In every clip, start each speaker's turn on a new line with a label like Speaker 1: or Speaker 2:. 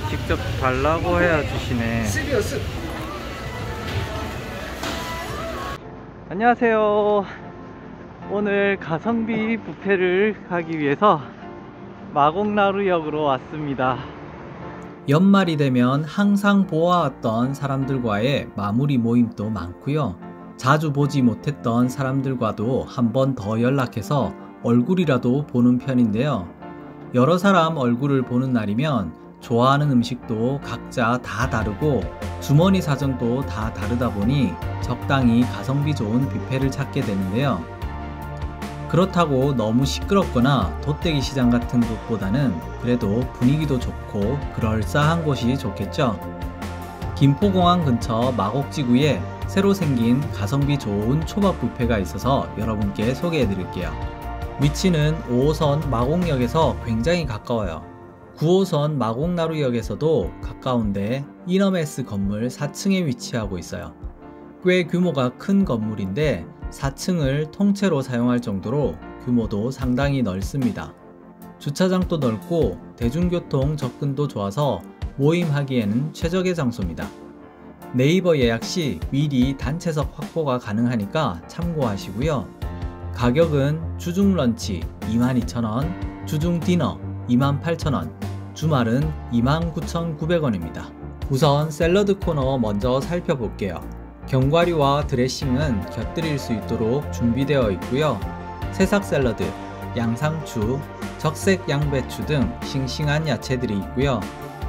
Speaker 1: 직접 달라고 해야 주시네. 안녕하세요. 오늘 가성비 뷔페를 가기 위해서 마곡나루역으로 왔습니다. 연말이 되면 항상 보아왔던 사람들과의 마무리 모임도 많고요. 자주 보지 못했던 사람들과도 한 번 더 연락해서 얼굴이라도 보는 편인데요. 여러 사람 얼굴을 보는 날이면 좋아하는 음식도 각자 다 다르고 주머니 사정도 다 다르다 보니 적당히 가성비 좋은 뷔페를 찾게 되는데요. 그렇다고 너무 시끄럽거나 돗대기 시장 같은 곳보다는 그래도 분위기도 좋고 그럴싸한 곳이 좋겠죠. 김포공항 근처 마곡지구에 새로 생긴 가성비 좋은 초밥 뷔페가 있어서 여러분께 소개해 드릴게요. 위치는 5호선 마곡역에서 굉장히 가까워요. 9호선 마곡나루역에서도 가까운데 이너메스 건물 4층에 위치하고 있어요. 꽤 규모가 큰 건물인데 4층을 통째로 사용할 정도로 규모도 상당히 넓습니다. 주차장도 넓고 대중교통 접근도 좋아서 모임하기에는 최적의 장소입니다. 네이버 예약 시 미리 단체석 확보가 가능하니까 참고하시고요. 가격은 주중 런치 22,000원, 주중 디너 28,000원, 주말은 29,900원입니다. 우선 샐러드 코너 먼저 살펴볼게요. 견과류와 드레싱은 곁들일 수 있도록 준비되어 있고요. 새싹 샐러드, 양상추, 적색 양배추 등 싱싱한 야채들이 있고요.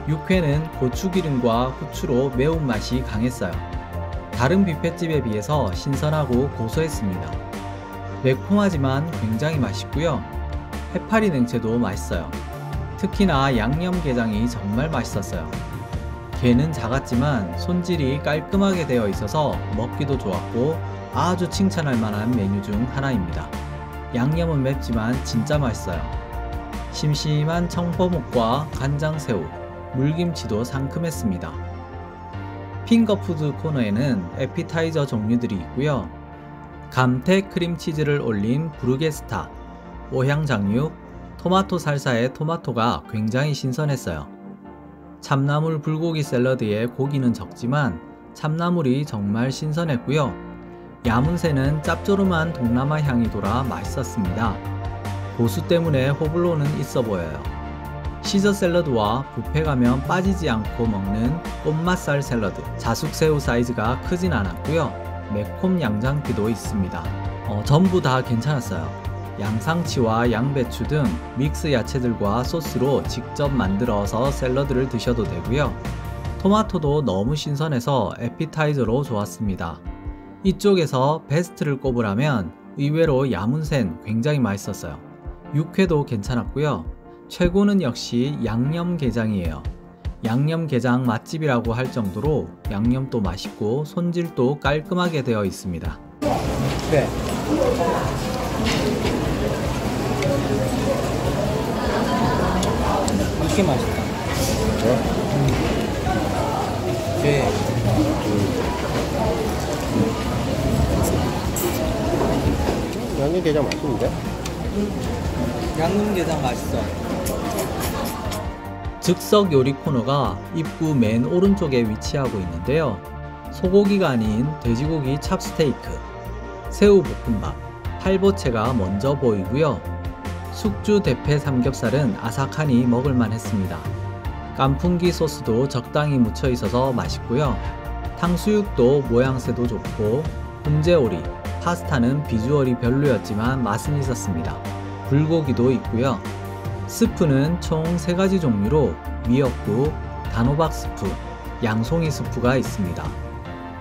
Speaker 1: 육회는 고추기름과 후추로 매운맛이 강했어요. 다른 뷔페집에 비해서 신선하고 고소했습니다. 매콤하지만 굉장히 맛있고요. 해파리 냉채도 맛있어요. 특히나 양념게장이 정말 맛있었어요. 게는 작았지만 손질이 깔끔하게 되어 있어서 먹기도 좋았고 아주 칭찬할 만한 메뉴 중 하나입니다. 양념은 맵지만 진짜 맛있어요. 심심한 청포묵과 간장새우, 물김치도 상큼했습니다. 핑거푸드 코너에는 에피타이저 종류들이 있고요. 감태 크림치즈를 올린 부르게스타, 오향장육, 토마토 살사의 토마토가 굉장히 신선했어요. 참나물 불고기 샐러드에 고기는 적지만 참나물이 정말 신선했고요. 야문새는 짭조름한 동남아 향이 돌아 맛있었습니다. 고수 때문에 호불호는 있어 보여요. 시저 샐러드와 뷔페 가면 빠지지 않고 먹는 꽃맛살 샐러드, 자숙새우 사이즈가 크진 않았고요. 매콤 양장피도 있습니다. 전부 다 괜찮았어요. 양상치와 양배추 등 믹스 야채들과 소스로 직접 만들어서 샐러드를 드셔도 되고요. 토마토도 너무 신선해서 에피타이저로 좋았습니다. 이쪽에서 베스트를 꼽으라면 의외로 야문센 굉장히 맛있었어요. 육회도 괜찮았고요. 최고는 역시 양념게장이에요. 양념게장 맛집이라고 할 정도로 양념도 맛있고 손질도 깔끔하게 되어 있습니다. 네. 이게 맛있다. 네.
Speaker 2: 양념게장 맛있는데?
Speaker 1: 양념게장 맛있어. 즉석 요리 코너가 입구 맨 오른쪽에 위치하고 있는데요. 소고기가 아닌 돼지고기 찹스테이크, 새우볶음밥, 팔보채가 먼저 보이고요. 숙주 대패 삼겹살은 아삭하니 먹을만 했습니다. 깐풍기 소스도 적당히 묻혀 있어서 맛있고요. 탕수육도 모양새도 좋고 훈제오리, 파스타는 비주얼이 별로였지만 맛은 있었습니다. 불고기도 있고요. 스프는 총 3가지 종류로 미역국, 단호박 스프, 양송이 스프가 있습니다.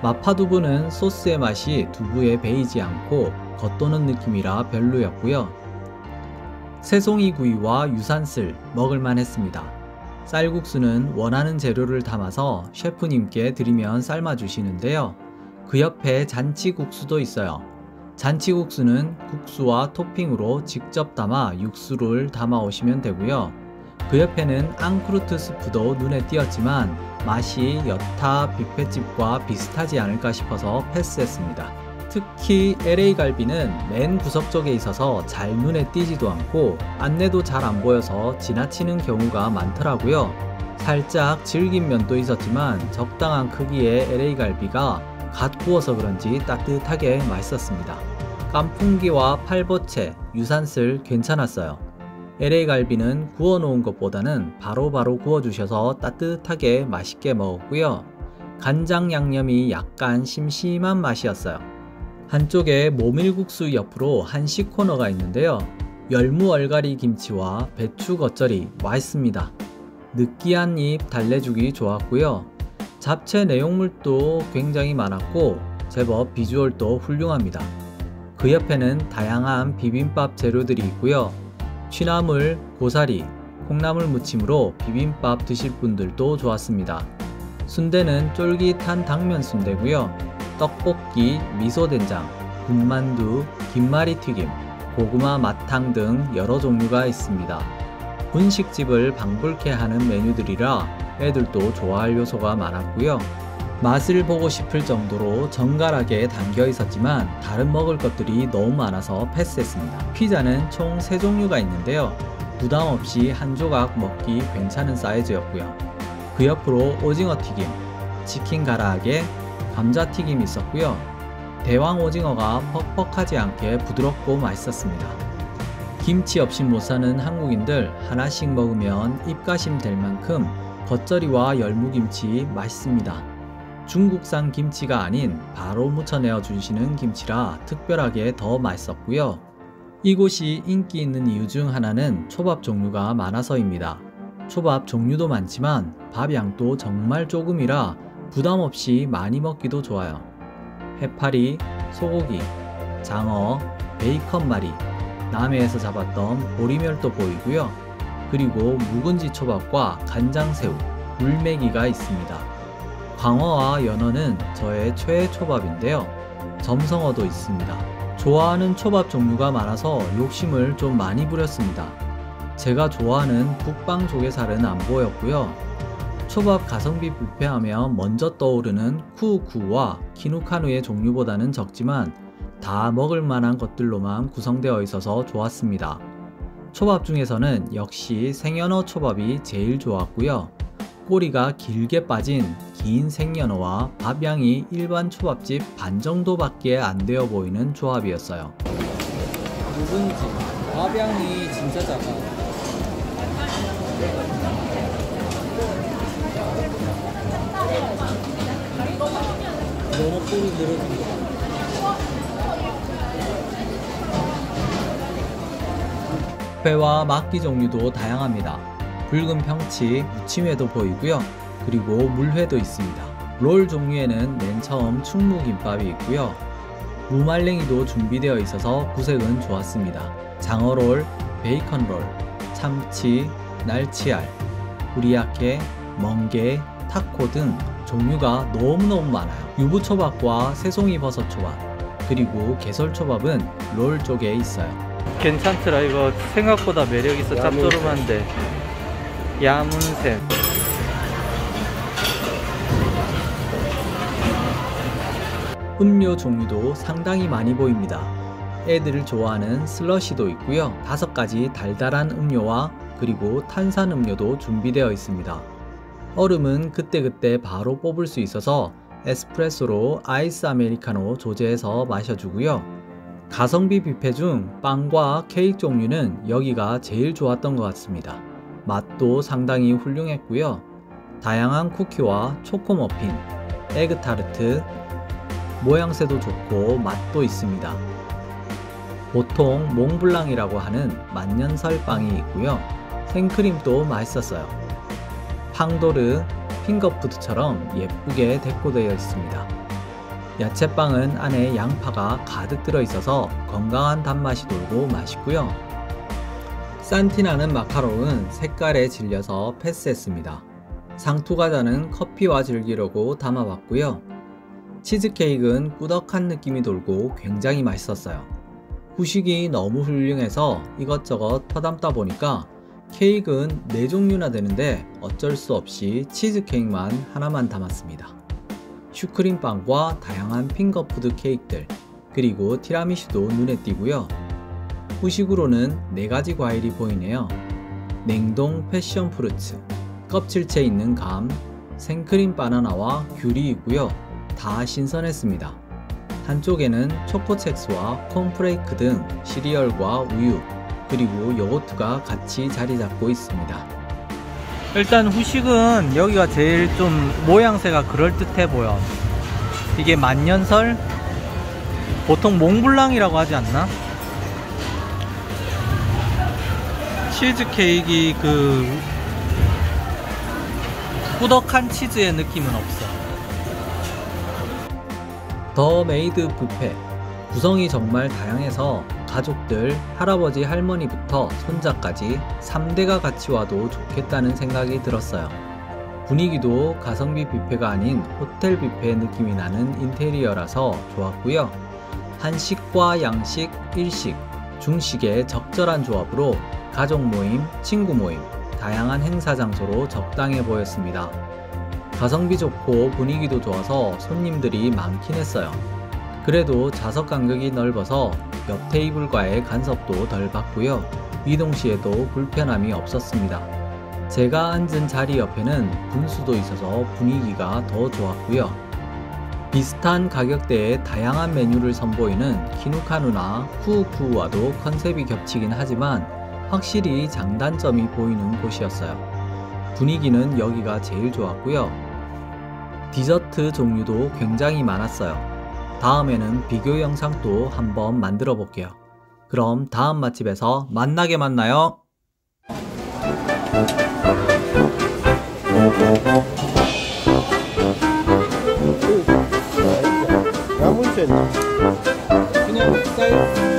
Speaker 1: 마파두부는 소스의 맛이 두부에 배이지 않고 겉도는 느낌이라 별로였고요. 새송이구이와 유산슬 먹을만 했습니다. 쌀국수는 원하는 재료를 담아서 셰프님께 드리면 삶아주시는데요. 그 옆에 잔치국수도 있어요. 잔치국수는 국수와 토핑으로 직접 담아 육수를 담아 오시면 되고요. 그 옆에는 앙크루트 스프도 눈에 띄었지만 맛이 여타 뷔페집과 비슷하지 않을까 싶어서 패스했습니다. 특히 LA갈비는 맨 구석 쪽에 있어서 잘 눈에 띄지도 않고 안내도 잘 안 보여서 지나치는 경우가 많더라고요. 살짝 질긴 면도 있었지만 적당한 크기의 LA 갈비가 갓 구워서 그런지 따뜻하게 맛있었습니다. 깐풍기와 팔보채, 유산슬 괜찮았어요. LA 갈비는 구워놓은 것보다는 바로바로 구워주셔서 따뜻하게 맛있게 먹었고요. 간장 양념이 약간 심심한 맛이었어요. 한쪽에 모밀국수 옆으로 한식 코너가 있는데요. 열무 얼갈이 김치와 배추 겉절이 맛있습니다. 느끼한 입 달래주기 좋았고요. 잡채 내용물도 굉장히 많았고 제법 비주얼도 훌륭합니다. 그 옆에는 다양한 비빔밥 재료들이 있고요. 취나물, 고사리, 콩나물 무침으로 비빔밥 드실 분들도 좋았습니다. 순대는 쫄깃한 당면 순대고요. 떡볶이, 미소된장, 군만두, 김말이튀김, 고구마 마탕 등 여러 종류가 있습니다. 분식집을 방불케 하는 메뉴들이라 애들도 좋아할 요소가 많았고요. 맛을 보고 싶을 정도로 정갈하게 담겨 있었지만 다른 먹을 것들이 너무 많아서 패스했습니다. 피자는 총 3종류가 있는데요. 부담 없이 한 조각 먹기 괜찮은 사이즈였고요. 그 옆으로 오징어 튀김, 치킨 가라아게, 감자튀김이 있었고요. 대왕 오징어가 퍽퍽하지 않게 부드럽고 맛있었습니다. 김치 없이 못 사는 한국인들 하나씩 먹으면 입가심 될 만큼 겉절이와 열무김치 맛있습니다. 중국산 김치가 아닌 바로 무쳐내어 주시는 김치라 특별하게 더 맛있었고요. 이곳이 인기 있는 이유 중 하나는 초밥 종류가 많아서입니다. 초밥 종류도 많지만 밥 양도 정말 조금이라 부담 없이 많이 먹기도 좋아요. 해파리, 소고기, 장어, 베이컨 말이, 남해에서 잡았던 보리멸도 보이고요. 그리고 묵은지 초밥과 간장새우, 물메기가 있습니다. 광어와 연어는 저의 최애 초밥인데요. 점성어도 있습니다. 좋아하는 초밥 종류가 많아서 욕심을 좀 많이 부렸습니다. 제가 좋아하는 북방 조개살은 안 보였고요. 초밥 가성비 뷔페 하면 먼저 떠오르는 쿠우쿠우와 키누카누의 종류보다는 적지만 다 먹을 만한 것들로만 구성되어 있어서 좋았습니다. 초밥 중에서는 역시 생연어 초밥이 제일 좋았고요. 꼬리가 길게 빠진 긴 생연어와 밥양이 일반 초밥집 반 정도밖에 안 되어 보이는 조합이었어요.
Speaker 2: 묵은지, 밥양이 진짜 작아. 너무 꼬리 늘어진다.
Speaker 1: 회와 막기 종류도 다양합니다. 붉은 평치, 무침회도 보이고요. 그리고 물회도 있습니다. 롤 종류에는 맨 처음 충무김밥이 있고요. 무말랭이도 준비되어 있어서 구색은 좋았습니다. 장어롤, 베이컨롤, 참치, 날치알, 우리야케, 멍게, 타코 등 종류가 너무너무 많아요. 유부초밥과 새송이버섯초밥, 그리고 게설초밥은 롤 쪽에 있어요.
Speaker 2: 괜찮더라. 이거 생각보다 매력있어. 짭조름한데. 야문샘.
Speaker 1: 음료 종류도 상당히 많이 보입니다. 애들을 좋아하는 슬러시도 있고요. 5가지 달달한 음료와 그리고 탄산음료도 준비되어 있습니다. 얼음은 그때그때 바로 뽑을 수 있어서 에스프레소로 아이스 아메리카노 조제해서 마셔주고요. 가성비 뷔페 중 빵과 케이크 종류는 여기가 제일 좋았던 것 같습니다. 맛도 상당히 훌륭했고요. 다양한 쿠키와 초코머핀, 에그타르트, 모양새도 좋고 맛도 있습니다. 보통 몽블랑이라고 하는 만년설 빵이 있고요. 생크림도 맛있었어요. 팡도르, 핑거푸드처럼 예쁘게 데코되어 있습니다. 야채빵은 안에 양파가 가득 들어있어서 건강한 단맛이 돌고 맛있고요. 산티나는 마카롱은 색깔에 질려서 패스했습니다. 상투과자는 커피와 즐기려고 담아봤고요. 치즈케이크는 꾸덕한 느낌이 돌고 굉장히 맛있었어요. 후식이 너무 훌륭해서 이것저것 퍼담다 보니까 케이크는 4종류나 되는데 어쩔 수 없이 치즈케이크만 하나만 담았습니다. 슈크림빵과 다양한 핑거푸드 케이크들, 그리고 티라미슈도 눈에 띄고요. 후식으로는 4가지 과일이 보이네요. 냉동 패션프루츠, 껍질째 있는 감, 생크림 바나나와 귤이 있고요. 다 신선했습니다. 한쪽에는 초코첵스와 콘프레이크 등 시리얼과 우유, 그리고 요거트가 같이 자리 잡고 있습니다.
Speaker 2: 일단 후식은 여기가 제일 좀 모양새가 그럴듯해 보여. 이게 만년설? 보통 몽블랑이라고 하지 않나? 치즈케이크 그 꾸덕한 치즈의 느낌은 없어.
Speaker 1: 더 메이드 뷔페. 구성이 정말 다양해서 가족들, 할아버지, 할머니부터 손자까지 3대가 같이 와도 좋겠다는 생각이 들었어요. 분위기도 가성비 뷔페가 아닌 호텔 뷔페 느낌이 나는 인테리어라서 좋았고요. 한식과 양식, 일식, 중식의 적절한 조합으로 가족 모임, 친구 모임, 다양한 행사 장소로 적당해 보였습니다. 가성비 좋고 분위기도 좋아서 손님들이 많긴 했어요. 그래도 좌석 간격이 넓어서 옆 테이블과의 간섭도 덜 받고요. 이동 시에도 불편함이 없었습니다. 제가 앉은 자리 옆에는 분수도 있어서 분위기가 더 좋았고요. 비슷한 가격대의 다양한 메뉴를 선보이는 키누카누나 쿠우쿠우와도 컨셉이 겹치긴 하지만 확실히 장단점이 보이는 곳이었어요. 분위기는 여기가 제일 좋았고요. 디저트 종류도 굉장히 많았어요. 다음에는 비교 영상도 한번 만들어 볼게요. 그럼 다음 맛집에서 만나게 만나요.
Speaker 3: 야문센
Speaker 2: 그냥 쌀